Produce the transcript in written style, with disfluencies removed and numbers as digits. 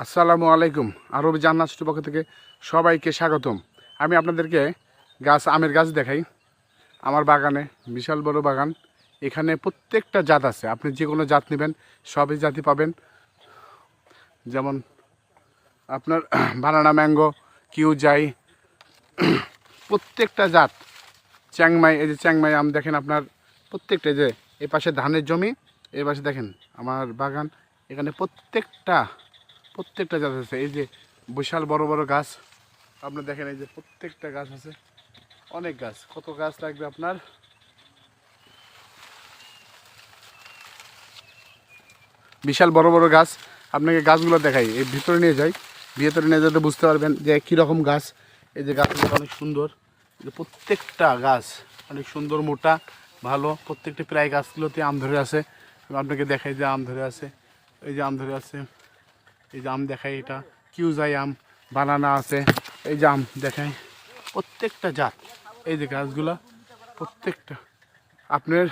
আসসালামু আলাইকুম। আরবি জান্নাত স্টুডিওর পক্ষ থেকে সবাইকে স্বাগতম। আমি আপনাদেরকে আমের গাছ দেখাই। আমার বাগানে বিশাল বড় বাগান। এখানে প্রত্যেকটা জাত আছে, আপনি যে কোনো জাত নেবেন সবই জাতি পাবেন। যেমন আপনার বানানা ম্যাঙ্গো, কিউজাই, প্রত্যেকটা জাত, চ্যাংমাই, এই যে চ্যাংমাই আম দেখেন আপনার প্রত্যেকটা, যে এই পাশে ধানের জমি, এই পাশে দেখেন আমার বাগান। এখানে প্রত্যেকটা গাছ আছে। এই যে বিশাল বড় বড় গাছ আপনার দেখেন, এই যে প্রত্যেকটা গাছ আছে, অনেক গাছ। কত গাছ লাগবে আপনার? বিশাল বড় বড় গাছ। আপনাকে গাছগুলো দেখাই, এই ভিতরে নিয়ে যাই, ভিতরে নিয়ে যেতে বুঝতে পারবেন যে কীরকম গাছ। এই যে গাছগুলো অনেক সুন্দর, যে প্রত্যেকটা গাছ অনেক সুন্দর, মোটা, ভালো। প্রত্যেকটা প্রায় গাছগুলোতে আম ধরে আছে। আপনাকে দেখাই যে আম ধরে আছে, এই যে আম ধরে আছে, এই যে আম দেখাই, এটা কিউজাই আম, বানানা আছে, এই যে আম দেখাই, প্রত্যেকটা জাত। এই যে গাছগুলা প্রত্যেকটা আপনার